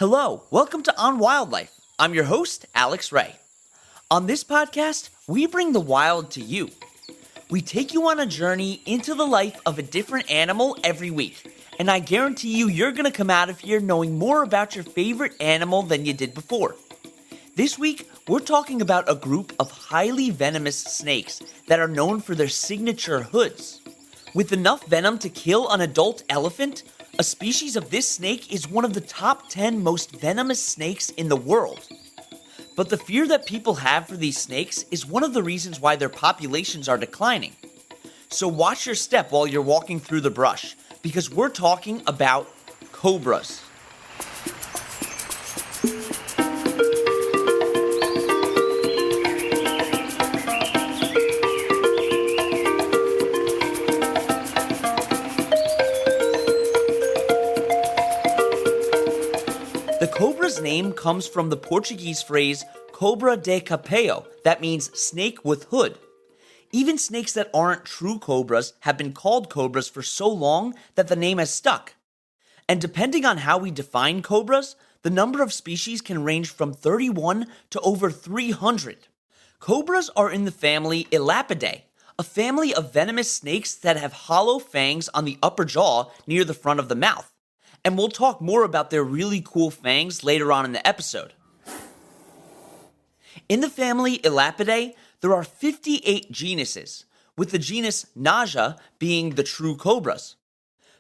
Hello, welcome to On Wildlife. I'm your host, Alex Ray. On this podcast, we bring the wild to you. We take you on a journey into the life of a different animal every week, and I guarantee you're going to come out of here knowing more about your favorite animal than you did before. This week, we're talking about a group of highly venomous snakes that are known for their signature hoods. With enough venom to kill an adult elephant, a species of this snake is one of the top 10 most venomous snakes in the world. But the fear that people have for these snakes is one of the reasons why their populations are declining. So watch your step while you're walking through the brush, because we're talking about cobras. The cobra's name comes from the Portuguese phrase cobra de capeo, that means snake with hood. Even snakes that aren't true cobras have been called cobras for so long that the name has stuck. And depending on how we define cobras, the number of species can range from 31 to over 300. Cobras are in the family Elapidae, a family of venomous snakes that have hollow fangs on the upper jaw near the front of the mouth. And we'll talk more about their really cool fangs later on in the episode. In the family Elapidae, there are 58 genuses, with the genus Naja being the true cobras.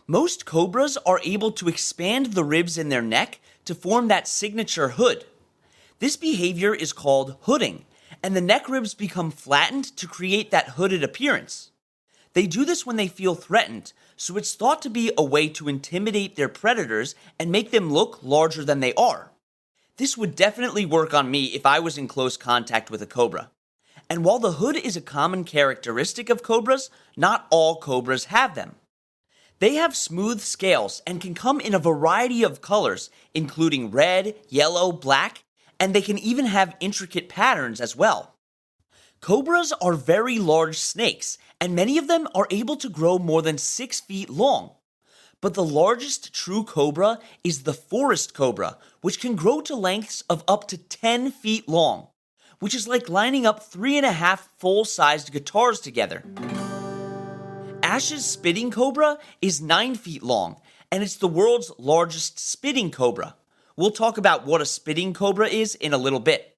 Most cobras are able to expand the ribs in their neck to form that signature hood. This behavior is called hooding, and the neck ribs become flattened to create that hooded appearance. They do this when they feel threatened, so it's thought to be a way to intimidate their predators and make them look larger than they are. This would definitely work on me if I was in close contact with a cobra. And while the hood is a common characteristic of cobras, not all cobras have them. They have smooth scales and can come in a variety of colors, including red, yellow, black, and they can even have intricate patterns as well. Cobras are very large snakes, and many of them are able to grow more than 6 feet long. But the largest true cobra is the forest cobra, which can grow to lengths of up to 10 feet long, which is like lining up 3.5 full-sized guitars together. Ash's spitting cobra is 9 feet long, and it's the world's largest spitting cobra. We'll talk about what a spitting cobra is in a little bit.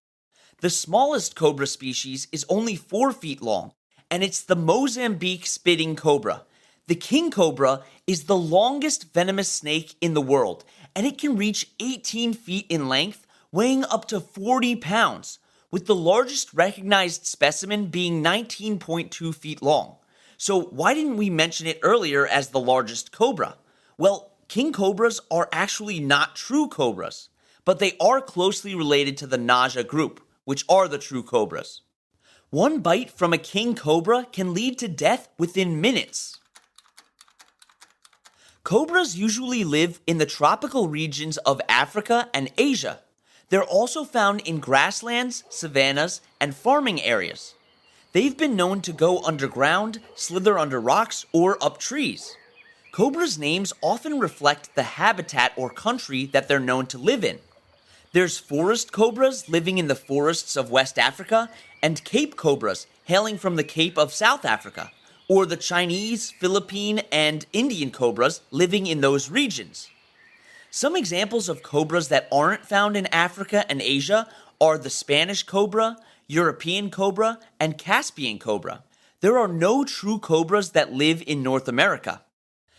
The smallest cobra species is only 4 feet long, and it's the Mozambique spitting cobra. The king cobra is the longest venomous snake in the world, and it can reach 18 feet in length, weighing up to 40 pounds, with the largest recognized specimen being 19.2 feet long. So why didn't we mention it earlier as the largest cobra? Well, king cobras are actually not true cobras, but they are closely related to the Naja group, which are the true cobras. One bite from a king cobra can lead to death within minutes. Cobras usually live in the tropical regions of Africa and Asia. They're also found in grasslands, savannas, and farming areas. They've been known to go underground, slither under rocks, or up trees. Cobras' names often reflect the habitat or country that they're known to live in. There's forest cobras living in the forests of West Africa, and Cape cobras hailing from the Cape of South Africa, or the Chinese, Philippine, and Indian cobras living in those regions. Some examples of cobras that aren't found in Africa and Asia are the Spanish cobra, European cobra, and Caspian cobra. There are no true cobras that live in North America.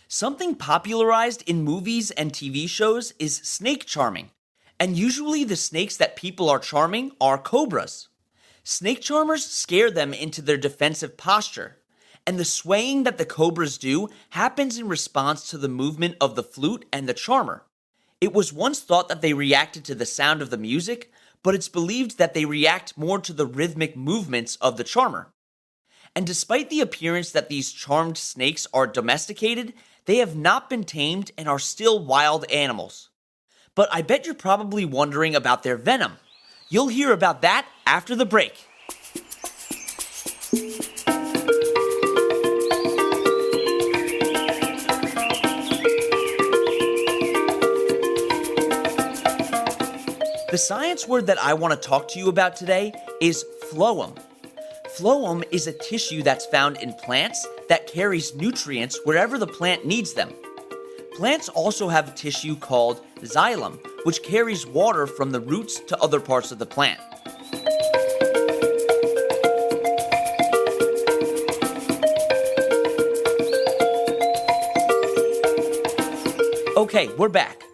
Something popularized in movies and TV shows is snake charming. And usually the snakes that people are charming are cobras. Snake charmers scare them into their defensive posture, and the swaying that the cobras do happens in response to the movement of the flute and the charmer. It was once thought that they reacted to the sound of the music, but it's believed that they react more to the rhythmic movements of the charmer. And despite the appearance that these charmed snakes are domesticated, they have not been tamed and are still wild animals. But I bet you're probably wondering about their venom. You'll hear about that after the break. The science word that I want to talk to you about today is phloem. Phloem is a tissue that's found in plants that carries nutrients wherever the plant needs them. Plants also have a tissue called xylem, which carries water from the roots to other parts of the plant. Okay, we're back.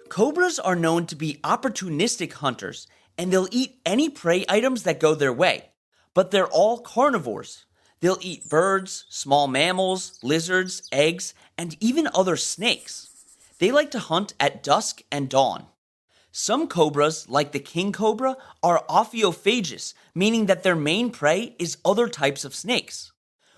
Cobras are known to be opportunistic hunters, and they'll eat any prey items that go their way. But they're all carnivores. They'll eat birds, small mammals, lizards, eggs, and even other snakes. They like to hunt at dusk and dawn. Some cobras, like the king cobra, are ophiophagous, meaning that their main prey is other types of snakes.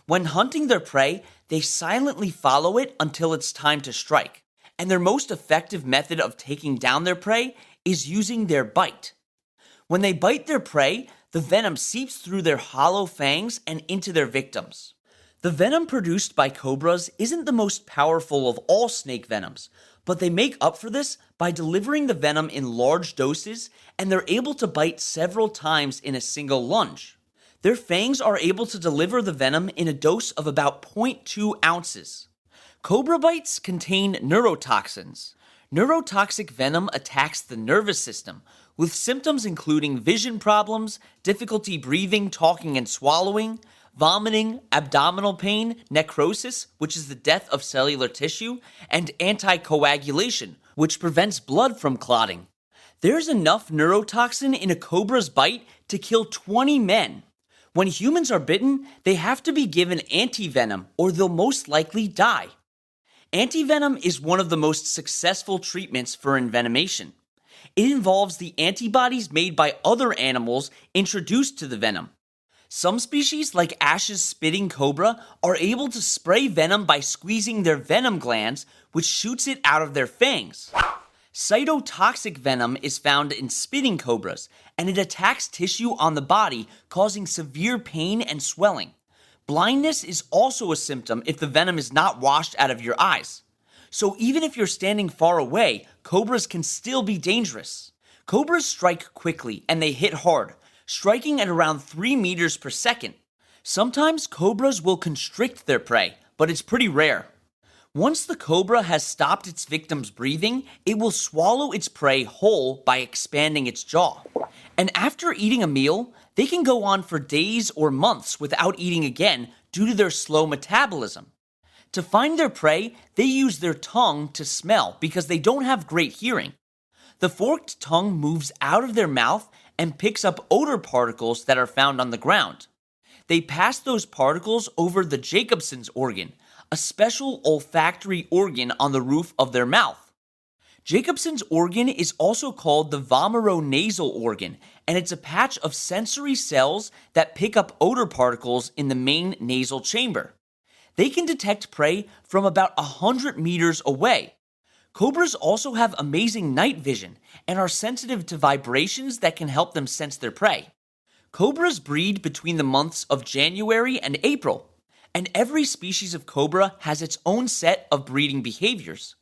When hunting their prey, they silently follow it until it's time to strike. And their most effective method of taking down their prey is using their bite. When they bite their prey, the venom seeps through their hollow fangs and into their victims. The venom produced by cobras isn't the most powerful of all snake venoms, but they make up for this by delivering the venom in large doses, and they're able to bite several times in a single lunge. Their fangs are able to deliver the venom in a dose of about 0.2 ounces. Cobra bites contain neurotoxins. Neurotoxic venom attacks the nervous system, with symptoms including vision problems, difficulty breathing, talking, and swallowing, vomiting, abdominal pain, necrosis, which is the death of cellular tissue, and anticoagulation, which prevents blood from clotting. There's enough neurotoxin in a cobra's bite to kill 20 men. When humans are bitten, they have to be given antivenom, or they'll most likely die. Antivenom is one of the most successful treatments for envenomation. It involves the antibodies made by other animals introduced to the venom. Some species, like Ash's spitting cobra, are able to spray venom by squeezing their venom glands, which shoots it out of their fangs. Cytotoxic venom is found in spitting cobras, and it attacks tissue on the body, causing severe pain and swelling. Blindness is also a symptom if the venom is not washed out of your eyes. So even if you're standing far away, cobras can still be dangerous. Cobras strike quickly and they hit hard, striking at around 3 meters per second. Sometimes cobras will constrict their prey, but it's pretty rare. Once the cobra has stopped its victim's breathing, it will swallow its prey whole by expanding its jaw. And after eating a meal, they can go on for days or months without eating again due to their slow metabolism. To find their prey, they use their tongue to smell because they don't have great hearing. The forked tongue moves out of their mouth and picks up odor particles that are found on the ground. They pass those particles over the Jacobson's organ, a special olfactory organ on the roof of their mouth. Jacobson's organ is also called the vomeronasal organ, and it's a patch of sensory cells that pick up odor particles in the main nasal chamber. They can detect prey from about 100 meters away. Cobras also have amazing night vision and are sensitive to vibrations that can help them sense their prey. Cobras breed between the months of January and April, and every species of cobra has its own set of breeding behaviors.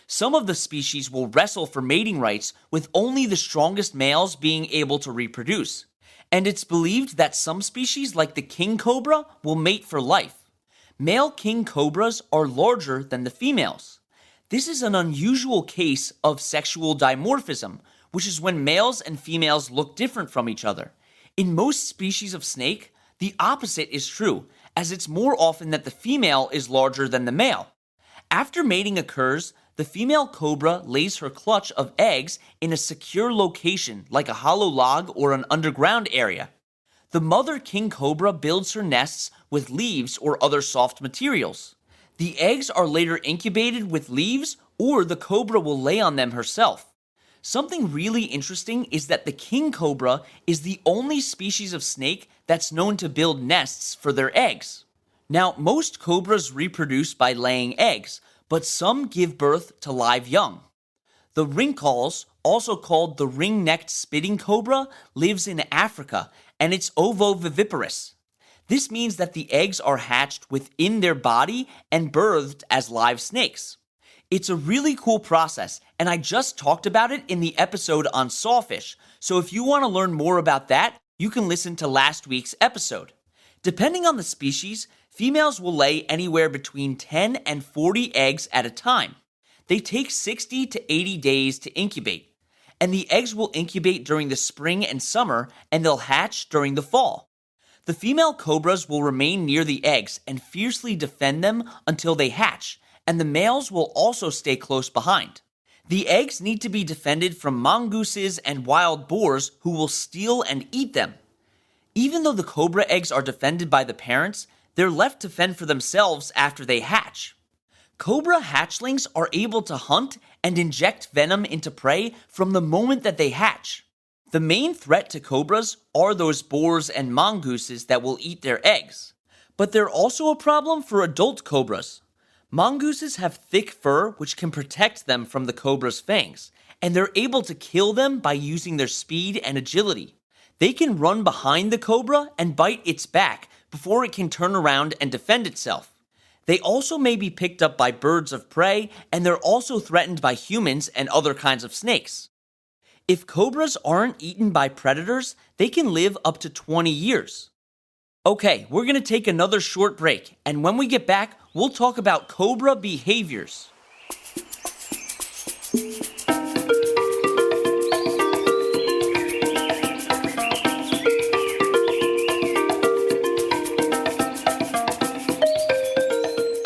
Some of the species will wrestle for mating rights, with only the strongest males being able to reproduce. And it's believed that some species, like the king cobra, will mate for life. Male king cobras are larger than the females. This is an unusual case of sexual dimorphism, which is when males and females look different from each other. In most species of snake, the opposite is true, as it's more often that the female is larger than the male. After mating occurs, the female cobra lays her clutch of eggs in a secure location like a hollow log or an underground area. The mother king cobra builds her nests with leaves or other soft materials. The eggs are later incubated with leaves, or the cobra will lay on them herself. Something really interesting is that the king cobra is the only species of snake that's known to build nests for their eggs. Now, most cobras reproduce by laying eggs, but some give birth to live young. The rinkhals, also called the ring-necked spitting cobra, lives in Africa, and it's ovoviviparous. This means that the eggs are hatched within their body and birthed as live snakes. It's a really cool process, and I just talked about it in the episode on sawfish, so if you want to learn more about that, you can listen to last week's episode. Depending on the species, females will lay anywhere between 10 and 40 eggs at a time. They take 60 to 80 days to incubate, and the eggs will incubate during the spring and summer, and they'll hatch during the fall. The female cobras will remain near the eggs and fiercely defend them until they hatch, and the males will also stay close behind. The eggs need to be defended from mongooses and wild boars who will steal and eat them. Even though the cobra eggs are defended by the parents, they're left to fend for themselves after they hatch. Cobra hatchlings are able to hunt and inject venom into prey from the moment that they hatch. The main threat to cobras are those boars and mongooses that will eat their eggs. But they're also a problem for adult cobras. Mongooses have thick fur which can protect them from the cobra's fangs, and they're able to kill them by using their speed and agility. They can run behind the cobra and bite its back before it can turn around and defend itself. They also may be picked up by birds of prey, and they're also threatened by humans and other kinds of snakes. If cobras aren't eaten by predators, they can live up to 20 years. Okay, we're going to take another short break, and when we get back, we'll talk about cobra behaviors.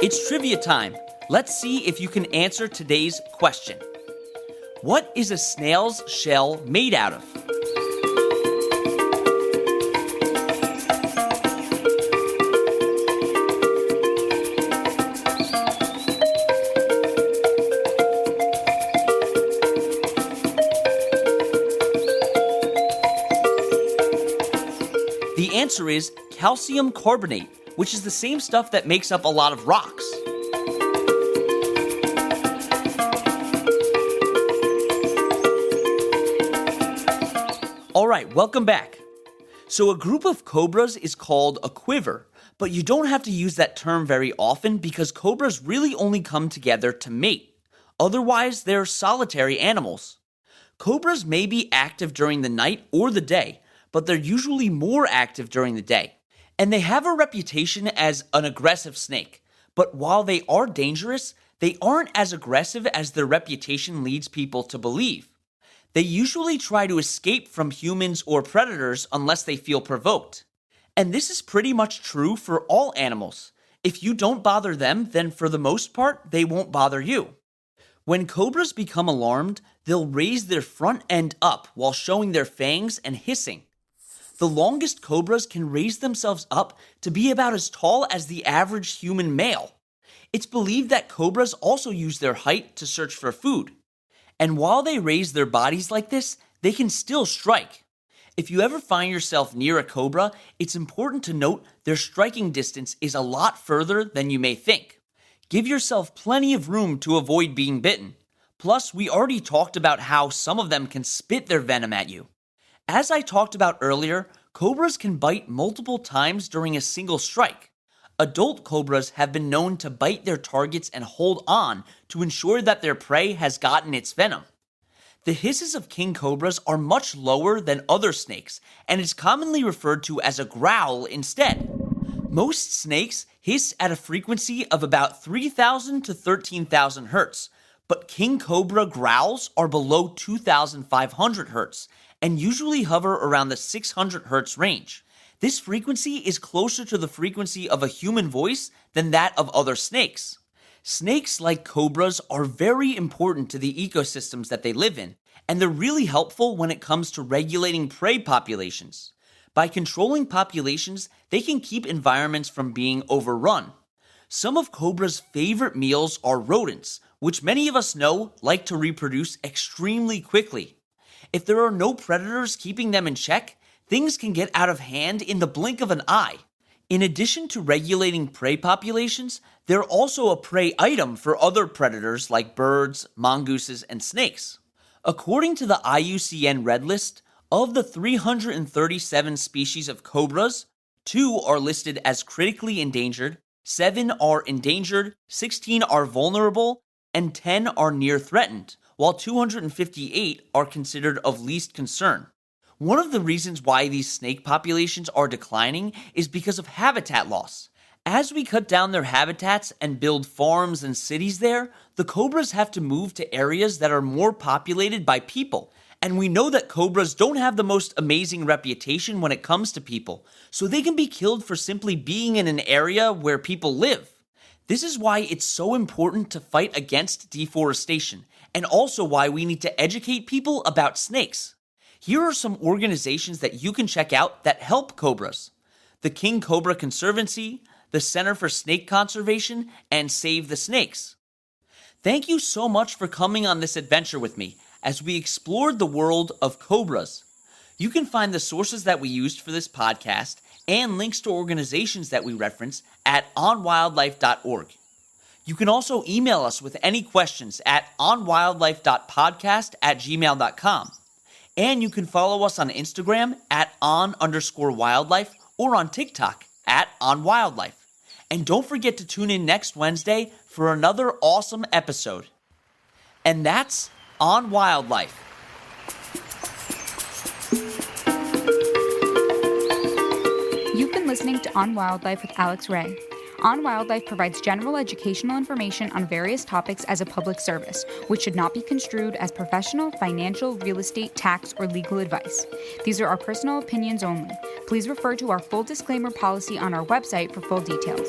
It's trivia time. Let's see if you can answer today's question. What is a snail's shell made out of? The answer is calcium carbonate, which is the same stuff that makes up a lot of rocks. Alright, welcome back. So a group of cobras is called a quiver, but you don't have to use that term very often because cobras really only come together to mate. Otherwise, they're solitary animals. Cobras may be active during the night or the day, but they're usually more active during the day. And they have a reputation as an aggressive snake. But while they are dangerous, they aren't as aggressive as their reputation leads people to believe. They usually try to escape from humans or predators unless they feel provoked. And this is pretty much true for all animals. If you don't bother them, then for the most part, they won't bother you. When cobras become alarmed, they'll raise their front end up while showing their fangs and hissing. The longest cobras can raise themselves up to be about as tall as the average human male. It's believed that cobras also use their height to search for food. And while they raise their bodies like this, they can still strike. If you ever find yourself near a cobra, it's important to note their striking distance is a lot further than you may think. Give yourself plenty of room to avoid being bitten. Plus, we already talked about how some of them can spit their venom at you. As I talked about earlier, cobras can bite multiple times during a single strike. Adult cobras have been known to bite their targets and hold on to ensure that their prey has gotten its venom. The hisses of king cobras are much lower than other snakes, and is commonly referred to as a growl instead. Most snakes hiss at a frequency of about 3,000 to 13,000 hertz, but king cobra growls are below 2,500 hertz, and usually hover around the 600 hertz range. This frequency is closer to the frequency of a human voice than that of other snakes. Snakes, like cobras, are very important to the ecosystems that they live in, and they're really helpful when it comes to regulating prey populations. By controlling populations, they can keep environments from being overrun. Some of cobra's favorite meals are rodents, which many of us know like to reproduce extremely quickly. If there are no predators keeping them in check, things can get out of hand in the blink of an eye. In addition to regulating prey populations, they're also a prey item for other predators like birds, mongooses, and snakes. According to the IUCN Red List, of the 337 species of cobras, 2 are listed as critically endangered, 7 are endangered, 16 are vulnerable, and 10 are near threatened, while 258 are considered of least concern. One of the reasons why these snake populations are declining is because of habitat loss. As we cut down their habitats and build farms and cities there, the cobras have to move to areas that are more populated by people. And we know that cobras don't have the most amazing reputation when it comes to people, so they can be killed for simply being in an area where people live. This is why it's so important to fight against deforestation, and also why we need to educate people about snakes. Here are some organizations that you can check out that help cobras: the King Cobra Conservancy, the Center for Snake Conservation, and Save the Snakes. Thank you so much for coming on this adventure with me as we explored the world of cobras. You can find the sources that we used for this podcast and links to organizations that we reference at onwildlife.org. You can also email us with any questions at onwildlife.podcast@gmail.com. And you can follow us on Instagram at on_wildlife or on TikTok at onwildlife. And don't forget to tune in next Wednesday for another awesome episode. And that's On Wildlife. You've been listening to On Wildlife with Alex Ray. On Wildlife provides general educational information on various topics as a public service, which should not be construed as professional, financial, real estate, tax, or legal advice. These are our personal opinions only. Please refer to our full disclaimer policy on our website for full details.